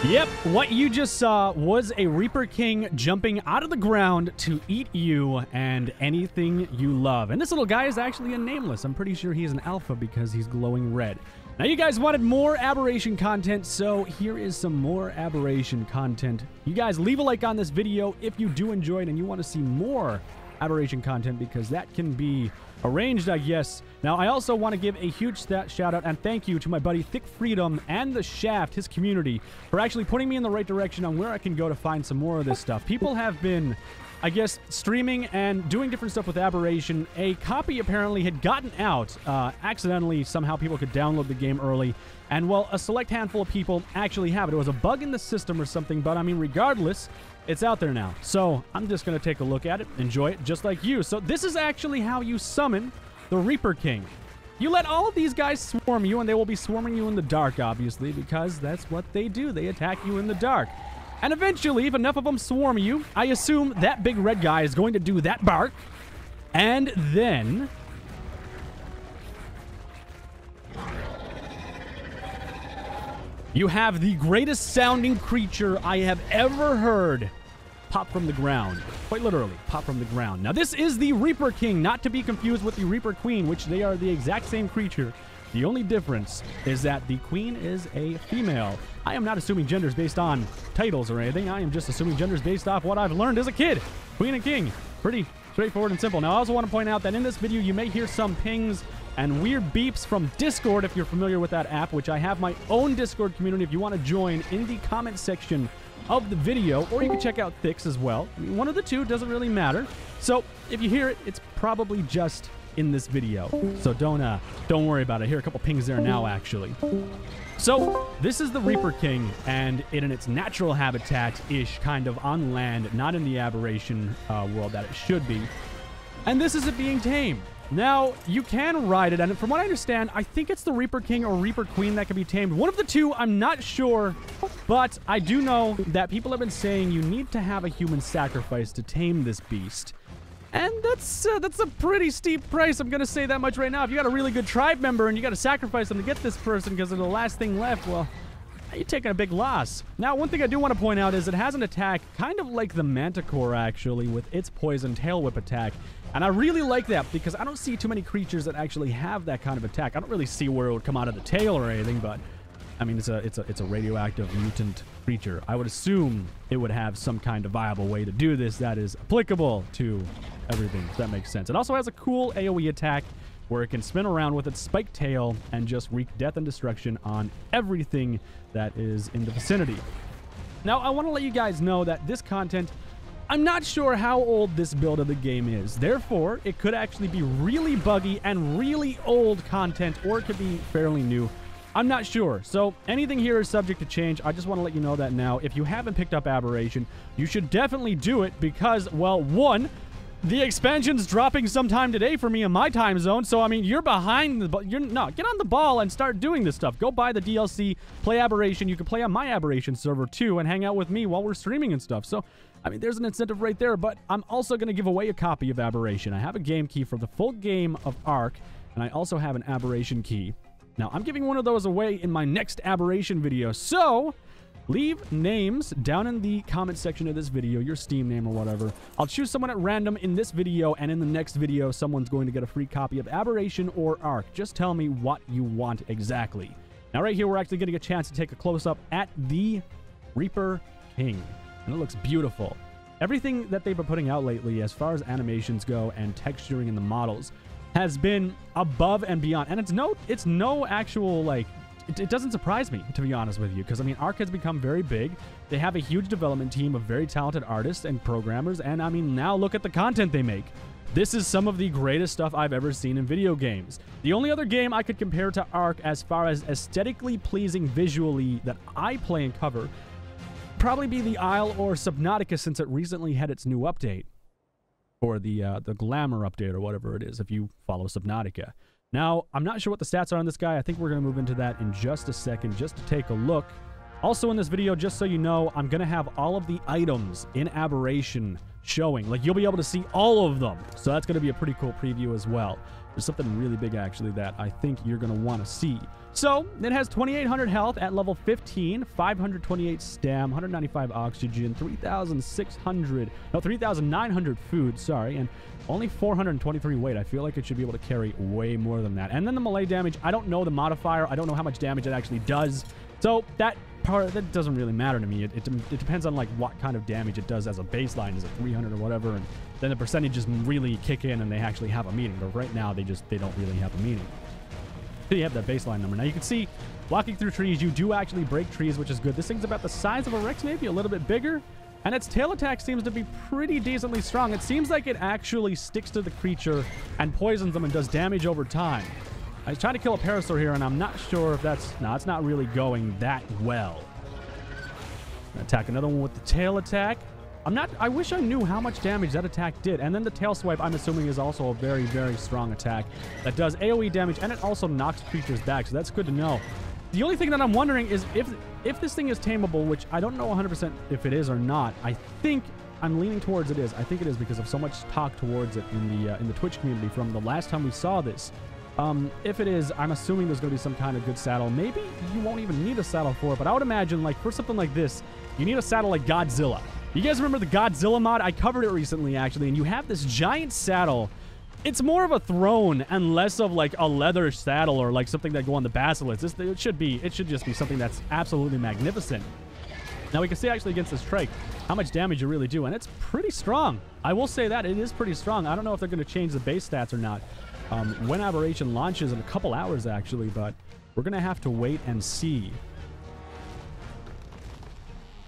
Yep, what you just saw was a Reaper King jumping out of the ground to eat you and anything you love. And this little guy is actually a Nameless. I'm pretty sure he's an alpha because he's glowing red. Now, you guys wanted more Aberration content, so here is some more Aberration content. You guys leave a like on this video if you do enjoy it and you want to see more Aberration content, because that can be arranged, I guess. Now, I also want to give a huge shout out and thank you to my buddy Thick Freedom and the Shaft, his community, for actually putting me in the right direction on where I can go to find some more of this stuff. People have been, I guess, streaming and doing different stuff with Aberration. A copy apparently had gotten out accidentally. Somehow people could download the game early, and well, a select handful of people actually have it. It was a bug in the system or something, but I mean, regardless, it's out there now. So I'm just going to take a look at it, enjoy it, just like you. So this is actually how you summon the Reaper King. You let all of these guys swarm you, and they will be swarming you in the dark, obviously, because that's what they do. They attack you in the dark. And eventually, if enough of them swarm you, I assume that big red guy is going to do that bark. And then you have the greatest sounding creature I have ever heard pop from the ground. Quite literally, pop from the ground. Now, this is the Reaper King, not to be confused with the Reaper Queen, which they are the exact same creature. The only difference is that the queen is a female. I am not assuming genders based on titles or anything. I am just assuming genders based off what I've learned as a kid. Queen and king. Pretty straightforward and simple. Now, I also want to point out that in this video, you may hear some pings and weird beeps from Discord, if you're familiar with that app, which I have my own Discord community if you want to join in the comment section of the video, or you can check out Thick's as well. I mean, one of the two, doesn't really matter. So if you hear it, it's probably just in this video. So don't worry about it. I hear a couple pings there now, actually. So this is the Reaper King, and in its natural habitat-ish, kind of on land, not in the Aberration world that it should be. And this is it being tamed. Now, you can ride it, and from what I understand, I think it's the Reaper King or Reaper Queen that can be tamed. One of the two, I'm not sure, but I do know that people have been saying you need to have a human sacrifice to tame this beast. And that's a pretty steep price, I'm going to say that much right now. If you got a really good tribe member and you got to sacrifice them to get this person because they're the last thing left, well, you're taking a big loss. Now, one thing I do want to point out is it has an attack kind of like the Manticore, actually, with its poison tail whip attack. And I really like that because I don't see too many creatures that actually have that kind of attack. I don't really see where it would come out of the tail or anything, but I mean, it's a radioactive mutant creature. I would assume it would have some kind of viable way to do this that is applicable to everything, if that makes sense. It also has a cool AoE attack where it can spin around with its spiked tail and just wreak death and destruction on everything that is in the vicinity. Now, I want to let you guys know that this content, I'm not sure how old this build of the game is. Therefore, it could actually be really buggy and really old content, or it could be fairly new. I'm not sure. So anything here is subject to change. I just want to let you know that now. If you haven't picked up Aberration, you should definitely do it because, well, one, the expansion's dropping sometime today for me in my time zone. So, I mean, you're behind the ball. No, get on the ball and start doing this stuff. Go buy the DLC, play Aberration. You can play on my Aberration server too and hang out with me while we're streaming and stuff. So, I mean, there's an incentive right there, but I'm also going to give away a copy of Aberration. I have a game key for the full game of ARK, and I also have an Aberration key. Now, I'm giving one of those away in my next Aberration video, so leave names down in the comment section of this video, your Steam name or whatever. I'll choose someone at random in this video, and in the next video, someone's going to get a free copy of Aberration or ARK. Just tell me what you want exactly. Now, right here, we're actually getting a chance to take a close-up at the Reaper King, and it looks beautiful. Everything that they've been putting out lately, as far as animations go and texturing in the models, has been above and beyond. And it's no actual, like, it doesn't surprise me, to be honest with you, because, I mean, ARK has become very big. They have a huge development team of very talented artists and programmers, and, I mean, now look at the content they make. This is some of the greatest stuff I've ever seen in video games. The only other game I could compare to ARK as far as aesthetically pleasing visually that I play and cover probably be the Isle or Subnautica, since it recently had its new update. Or the Glamour update or whatever it is, if you follow Subnautica. Now, I'm not sure what the stats are on this guy. I think we're going to move into that in just a second, just to take a look. Also in this video, just so you know, I'm going to have all of the items in Aberration showing. Like, you'll be able to see all of them. So that's going to be a pretty cool preview as well. There's something really big, actually, that I think you're going to want to see. So, it has 2,800 health at level 15, 528 stam, 195 oxygen, 3,900 food, sorry, and only 423 weight. I feel like it should be able to carry way more than that. And then the melee damage, I don't know the modifier. I don't know how much damage it actually does. So, that part, that doesn't really matter to me. It depends on, like, what kind of damage it does as a baseline. Is it 300 or whatever? And then the percentages really kick in and they actually have a meaning. But right now, they don't really have a meaning. So you have that baseline number. Now you can see, walking through trees, you do actually break trees, which is good. This thing's about the size of a Rex, maybe a little bit bigger. And its tail attack seems to be pretty decently strong. It seems like it actually sticks to the creature and poisons them and does damage over time. I was trying to kill a Parasaur here, and I'm not sure if that's... No, it's not really going that well. Attack another one with the tail attack. I wish I knew how much damage that attack did. And then the tail swipe, I'm assuming, is also a very, very strong attack that does AoE damage, and it also knocks creatures back, so that's good to know. The only thing that I'm wondering is if this thing is tameable, which I don't know 100% if it is or not. I think I'm leaning towards it is. I think it is because of so much talk towards it in the Twitch community from the last time we saw this. If it is, I'm assuming there's going to be some kind of good saddle. Maybe you won't even need a saddle for it, but I would imagine, like, for something like this, you need a saddle like Godzilla. You guys remember the Godzilla mod? I covered it recently, actually, and you have this giant saddle. It's more of a throne and less of, like, a leather saddle or, like, something that go on the Basilisk. It should just be something that's absolutely magnificent. Now, we can see, actually, against this Trike, how much damage you really do, and it's pretty strong. I will say that. It is pretty strong. I don't know if they're going to change the base stats or not when Aberration launches in a couple hours, actually, but we're going to have to wait and see.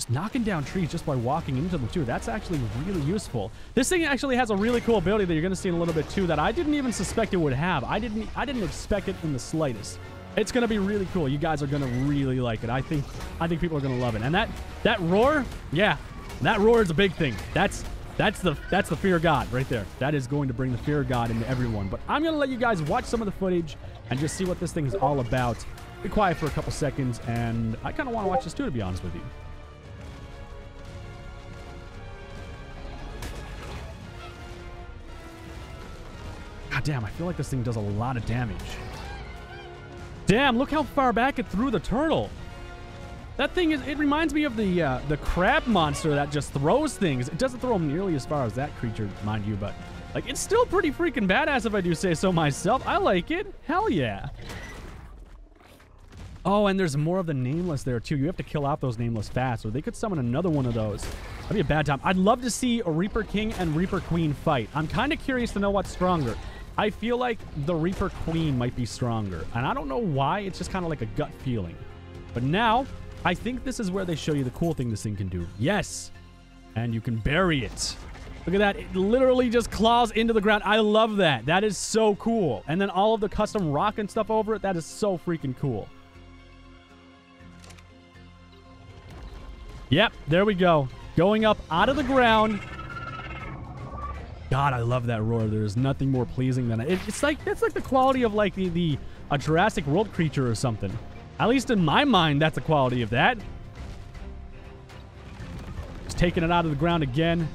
Knocking down trees just by walking into them too. That's actually really useful. This thing actually has a really cool ability that you're going to see in a little bit too that I didn't even suspect it would have. I didn't expect it in the slightest. It's going to be really cool. You guys are going to really like it. I think people are going to love it. And that roar, yeah, that roar is a big thing. That's the fear of God right there. That is going to bring the fear of God into everyone. But I'm going to let you guys watch some of the footage and just see what this thing is all about. Be quiet for a couple seconds, and I kind of want to watch this too, to be honest with you. God damn, I feel like this thing does a lot of damage. Damn, look how far back it threw the turtle. That thing it reminds me of the crab monster that just throws things. It doesn't throw them nearly as far as that creature, mind you, but like it's still pretty freaking badass if I do say so myself. I like it. Hell yeah. Oh, and there's more of the Nameless there too. You have to kill out those Nameless fast, or they could summon another one of those. That'd be a bad time. I'd love to see a Reaper King and Reaper Queen fight. I'm kind of curious to know what's stronger. I feel like the Reaper Queen might be stronger, and I don't know why. It's just kind of like a gut feeling. But now, I think this is where they show you the cool thing this thing can do. Yes, and you can bury it. Look at that. It literally just claws into the ground. I love that. That is so cool. And then all of the custom rock and stuff over it, that is so freaking cool. Yep, there we go. Going up out of the ground. God, I love that roar. There's nothing more pleasing than it. It's like, that's like the quality of like a Jurassic World creature or something. At least in my mind, that's the quality of that. Just taking it out of the ground again.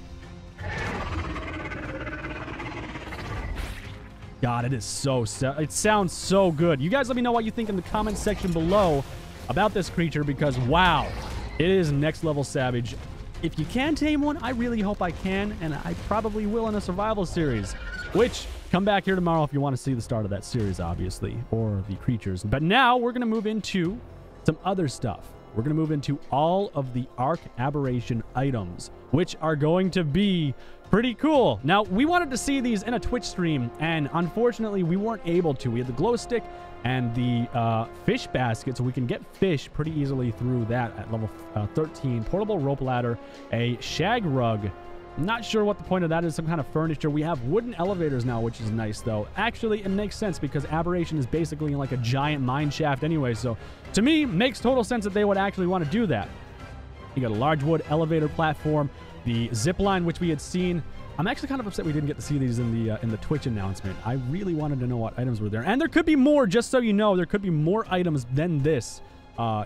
God, it is so... It sounds so good. You guys let me know what you think in the comments section below about this creature because, wow, it is next level savage. If you can tame one, I really hope I can, and I probably will in a survival series, which, come back here tomorrow if you want to see the start of that series, obviously, or the creatures. But now we're going to move into some other stuff. We're going to move into all of the ARK Aberration items, which are going to be pretty cool. Now, we wanted to see these in a Twitch stream, and unfortunately, we weren't able to. We had the glow stick and the fish basket, so we can get fish pretty easily through that at level 13. Portable rope ladder, a shag rug. I'm not sure what the point of that is, some kind of furniture. We have wooden elevators now, which is nice, though. Actually, it makes sense because Aberration is basically like a giant mine shaft anyway, so to me, makes total sense that they would actually want to do that. You got a large wood elevator platform, the zip line, which we had seen. I'm actually kind of upset we didn't get to see these in the Twitch announcement. I really wanted to know what items were there. And there could be more, just so you know. There could be more items than this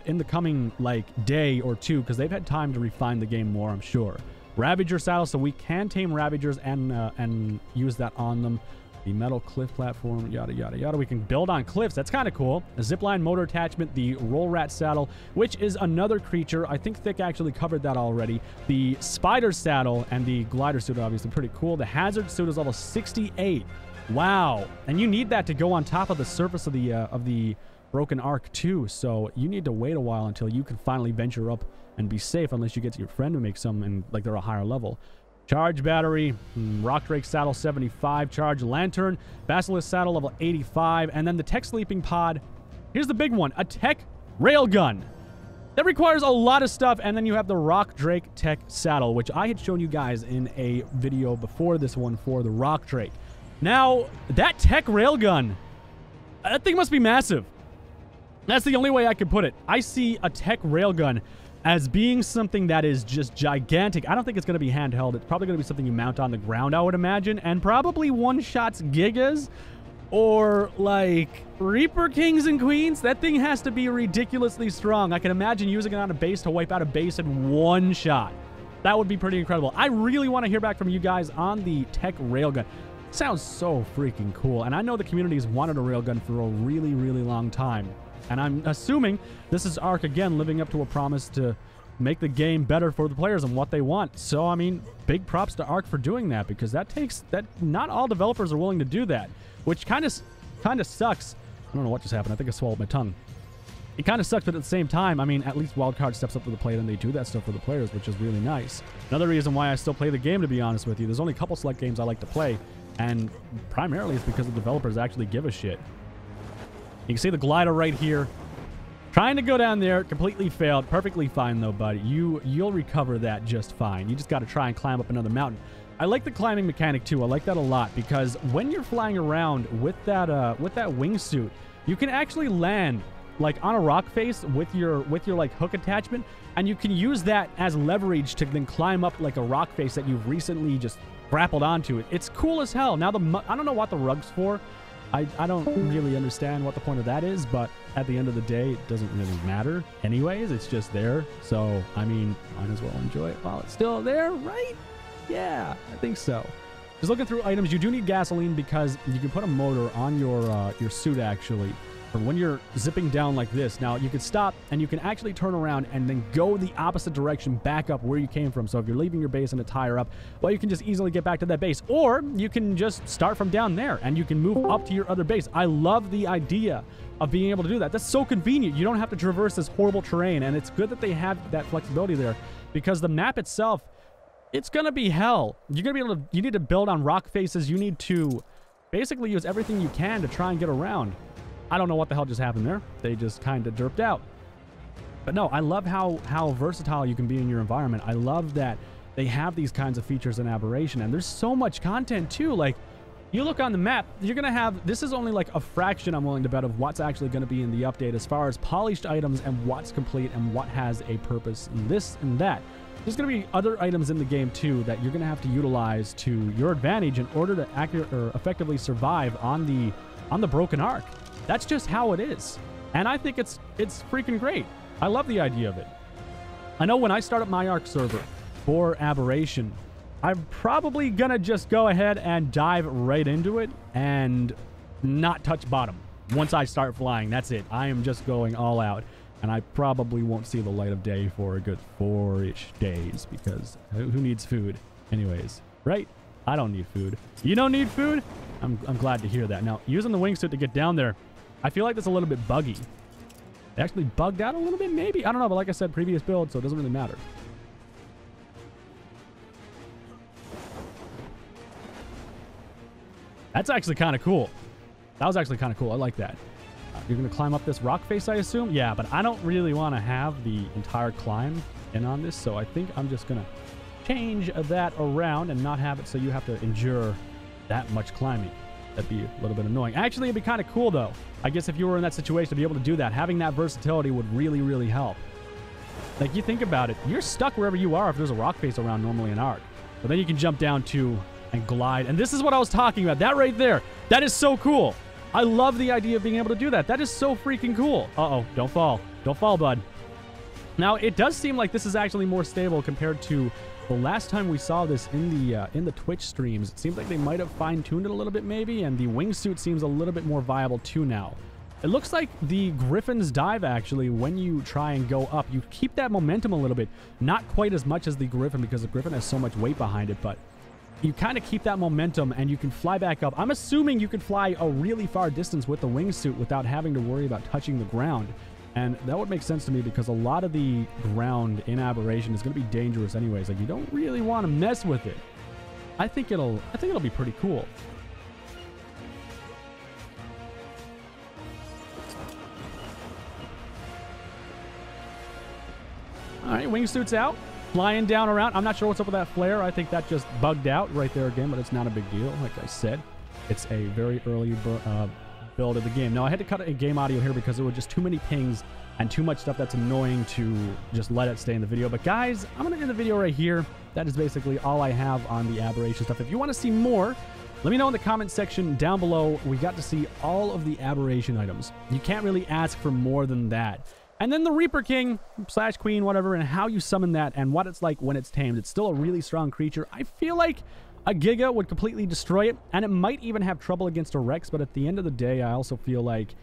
in the coming, like, day or two, because they've had time to refine the game more, I'm sure. Ravager saddle, so we can tame Ravagers and use that on them. The metal cliff platform, yada, yada, yada. We can build on cliffs. That's kind of cool. A zipline motor attachment, the roll rat saddle, which is another creature. I think Thick actually covered that already. The spider saddle and the glider suit are obviously pretty cool. The hazard suit is level 68. Wow. And you need that to go on top of the surface of the broken ark too. So you need to wait a while until you can finally venture up and be safe, unless you get to your friend to make some and like they're a higher level. Charge battery, rock drake saddle 75, charge lantern, basilisk saddle level 85, and then the tech sleeping pod. Here's the big one, a tech railgun. That requires a lot of stuff, and then you have the rock drake tech saddle, which I had shown you guys in a video before this one for the rock drake. Now, that tech railgun, that thing must be massive. That's the only way I could put it. I see a tech railgun as being something that is just gigantic. I don't think it's going to be handheld. It's probably going to be something you mount on the ground, I would imagine, and probably one-shots Gigas or like Reaper Kings and Queens. That thing has to be ridiculously strong. I can imagine using it on a base to wipe out a base in one shot. That would be pretty incredible. I really want to hear back from you guys on the tech railgun. Sounds so freaking cool, and I know the community has wanted a railgun for a really, really long time. And I'm assuming this is ARK, again, living up to a promise to make the game better for the players and what they want. So, I mean, big props to ARK for doing that, because that not all developers are willing to do that, which kind of sucks. I don't know what just happened. I think I swallowed my tongue. It kind of sucks, but at the same time, I mean, at least Wildcard steps up to the plate and they do that stuff for the players, which is really nice. Another reason why I still play the game, to be honest with you, there's only a couple select games I like to play, and primarily it's because the developers actually give a shit. You can see the glider right here. Trying to go down there, completely failed. Perfectly fine though, buddy. You'll recover that just fine. You just got to try and climb up another mountain. I like the climbing mechanic too. I like that a lot, because when you're flying around with that wingsuit, you can actually land like on a rock face with your like hook attachment, and you can use that as leverage to then climb up like a rock face that you've recently just grappled onto. It's cool as hell. Now I don't know what the rug's for. I don't really understand what the point of that is, but at the end of the day, it doesn't really matter anyways. It's just there. So, I mean, might as well enjoy it while it's still there, right? Yeah, I think so. Just looking through items, you do need gasoline, because you can put a motor on your suit, actually, for when you're zipping down like this. Now, you can stop, and you can actually turn around and then go the opposite direction back up where you came from. So if you're leaving your base and a tire up, well, you can just easily get back to that base. Or you can just start from down there, and you can move up to your other base. I love the idea of being able to do that. That's so convenient. You don't have to traverse this horrible terrain, and it's good that they have that flexibility there, because the map itself, it's gonna be hell. You're gonna be able to, you need to build on rock faces. You need to basically use everything you can to try and get around. I don't know what the hell just happened there. They just kind of derped out. But no, I love how versatile you can be in your environment. I love that they have these kinds of features in Aberration, and there's so much content too. Like, you look on the map, you're gonna have, this is only like a fraction, I'm willing to bet, of what's actually gonna be in the update as far as polished items and what's complete and what has a purpose and this and that. There's going to be other items in the game too that you're going to have to utilize to your advantage in order to effectively survive on the broken ark. That's just how it is, and I think it's freaking great. I love the idea of it. I know when I start up my ARK server for Aberration, I'm probably gonna just go ahead and dive right into it and not touch bottom. Once I start flying, that's it. I am just going all out. And I probably won't see the light of day for a good 4-ish days, because who needs food anyways, right? I don't need food. You don't need food? I'm glad to hear that. Now, using the wingsuit to get down there, I feel like that's a little bit buggy. It actually bugged out a little bit, maybe? I don't know, but like I said, previous build, so it doesn't really matter. That's actually kind of cool. That was actually kind of cool. I like that. You're going to climb up this rock face, I assume? Yeah, but I don't really want to have the entire climb in on this, so I think I'm just going to change that around and not have it so you have to endure that much climbing. That'd be a little bit annoying. Actually, it'd be kind of cool, though. I guess if you were in that situation to be able to do that, having that versatility would really, really help. Like, you think about it, you're stuck wherever you are if there's a rock face around normally in ARK. But then you can jump down to and glide. And this is what I was talking about. That right there. That is so cool. I love the idea of being able to do that. That is so freaking cool. Uh-oh, don't fall. Don't fall, bud. Now, it does seem like this is actually more stable compared to the last time we saw this in the Twitch streams, it seems like they might have fine-tuned it a little bit maybe, and the wingsuit seems a little bit more viable too now. It looks like the Griffin's dive, actually, when you try and go up, you keep that momentum a little bit. Not quite as much as the Griffin, because the Griffin has so much weight behind it, but you kind of keep that momentum and you can fly back up. I'm assuming you can fly a really far distance with the wingsuit without having to worry about touching the ground. And that would make sense to me because a lot of the ground in Aberration is going to be dangerous anyways. Like, you don't really want to mess with it. I think it'll be pretty cool. All right, wingsuit's out. Flying down around. I'm not sure what's up with that flare. I think that just bugged out right there again, but it's not a big deal. Like I said, it's a very early build of the game. Now, I had to cut a game audio here because there were just too many pings and too much stuff that's annoying to just let it stay in the video. But guys, I'm going to end the video right here. That is basically all I have on the Aberration stuff. If you want to see more, let me know in the comment section down below. We got to see all of the Aberration items. You can't really ask for more than that. And then the Reaper King / Queen, whatever, and how you summon that and what it's like when it's tamed. It's still a really strong creature. I feel like a Giga would completely destroy it, and it might even have trouble against a Rex, but at the end of the day, I also feel like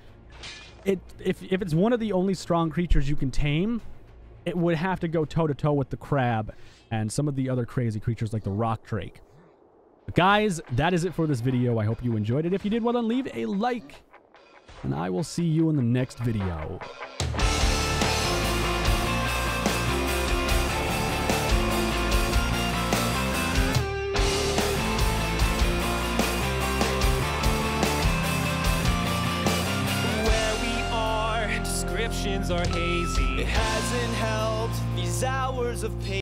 if it's one of the only strong creatures you can tame, it would have to go toe-to-toe with the Crab and some of the other crazy creatures like the Rock Drake. But guys, that is it for this video. I hope you enjoyed it. If you did, well, then leave a like, and I will see you in the next video. Are hazy. It hasn't helped these hours of pain.